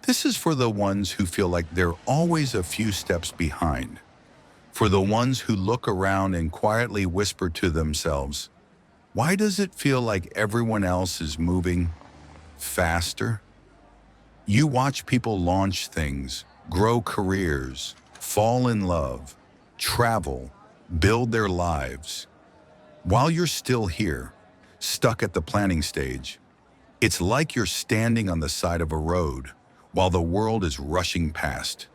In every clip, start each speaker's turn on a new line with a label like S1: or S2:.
S1: This is for the ones who feel like they're always a few steps behind, for the ones who look around and quietly whisper to themselves, why does it feel like everyone else is moving faster? You watch people launch things, grow careers, fall in love, travel, build their lives. While you're still here, stuck at the planning stage, it's like you're standing on the side of a road while the world is rushing past.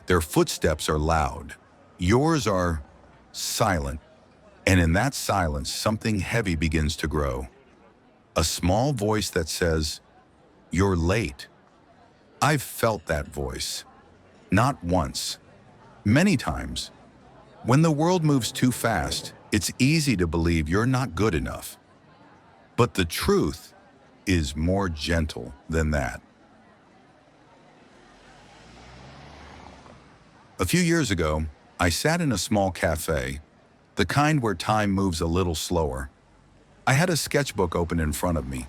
S1: Their footsteps are loud. Yours are silent. And in that silence, something heavy begins to grow. A small voice that says, "You're late." I've felt that voice. Not once. Many times. When the world moves too fast, it's easy to believe you're not good enough. But the truth is more gentle than that. A few years ago, I sat in a small cafe, the kind where time moves a little slower. I had a sketchbook open in front of me,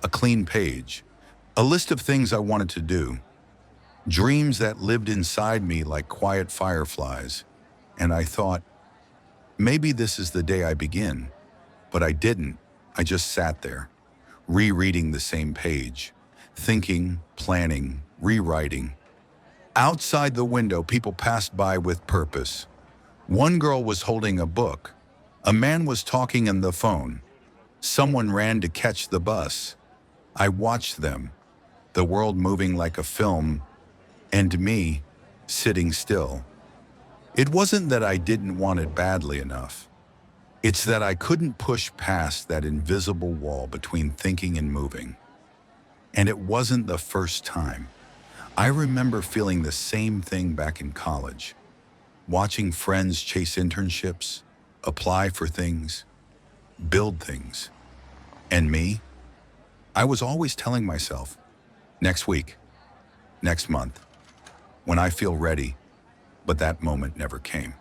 S1: a clean page, a list of things I wanted to do, dreams that lived inside me like quiet fireflies. And I thought, maybe this is the day I begin. But I didn't. I just sat there, rereading the same page, thinking, planning, rewriting. Outside the window, people passed by with purpose. One girl was holding a book. A man was talking on the phone. Someone ran to catch the bus. I watched them, the world moving like a film, and me sitting still. It wasn't that I didn't want it badly enough. It's that I couldn't push past that invisible wall between thinking and moving. And it wasn't the first time. I remember feeling the same thing back in college, watching friends chase internships, apply for things, build things. And me? I was always telling myself, next week, next month, when I feel ready, but that moment never came.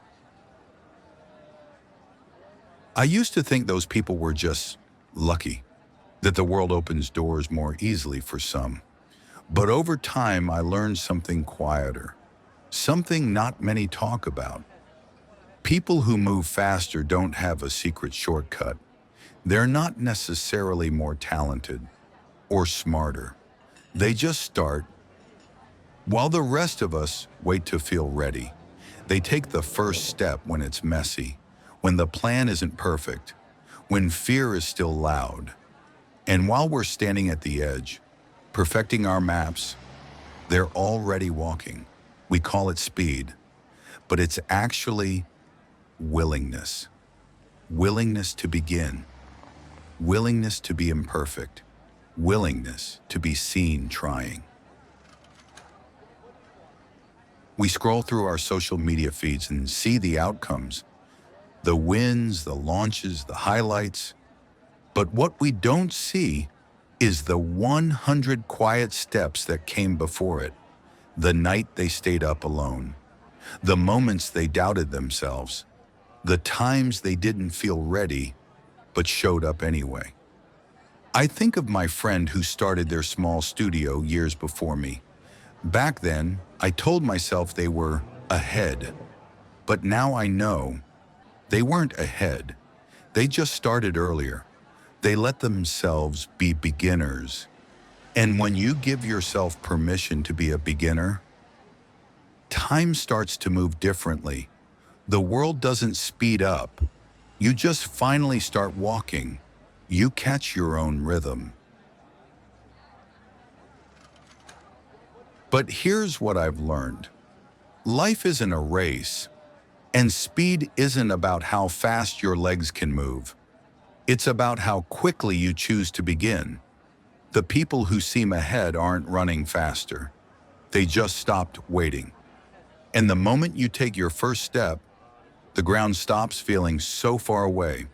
S1: I used to think those people were just lucky, that the world opens doors more easily for some. But over time, I learned something quieter, something not many talk about. People who move faster don't have a secret shortcut. They're not necessarily more talented or smarter. They just start, while the rest of us wait to feel ready. They take the first step when it's messy, when the plan isn't perfect, when fear is still loud. And while we're standing at the edge, perfecting our maps, they're already walking. We call it speed, but it's actually willingness. Willingness to begin. Willingness to be imperfect. Willingness to be seen trying. We scroll through our social media feeds and see the outcomes, the wins, the launches, the highlights. But what we don't see is the 100 quiet steps that came before it, the night they stayed up alone, the moments they doubted themselves, the times they didn't feel ready but showed up anyway. I think of my friend who started their small studio years before me. Back then, I told myself they were ahead, but now I know they weren't ahead. They just started earlier. They let themselves be beginners. And when you give yourself permission to be a beginner, time starts to move differently. The world doesn't speed up. You just finally start walking. You catch your own rhythm. But here's what I've learned. Life isn't a race, and speed isn't about how fast your legs can move. It's about how quickly you choose to begin. The people who seem ahead aren't running faster. They just stopped waiting. And the moment you take your first step, the ground stops feeling so far away.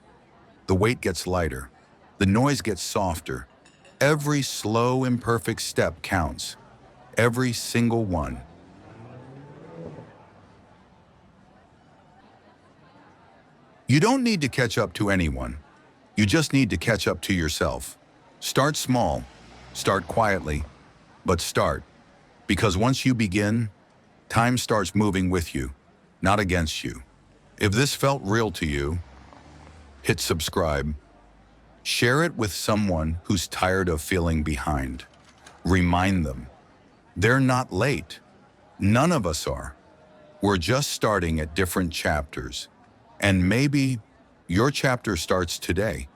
S1: The weight gets lighter. The noise gets softer. Every slow, imperfect step counts. Every single one. You don't need to catch up to anyone. You just need to catch up to yourself. Start small, start quietly, but start. Because once you begin, time starts moving with you, not against you. If this felt real to you, hit subscribe. Share it with someone who's tired of feeling behind. Remind them, they're not late. None of us are. We're just starting at different chapters. And maybe your chapter starts today.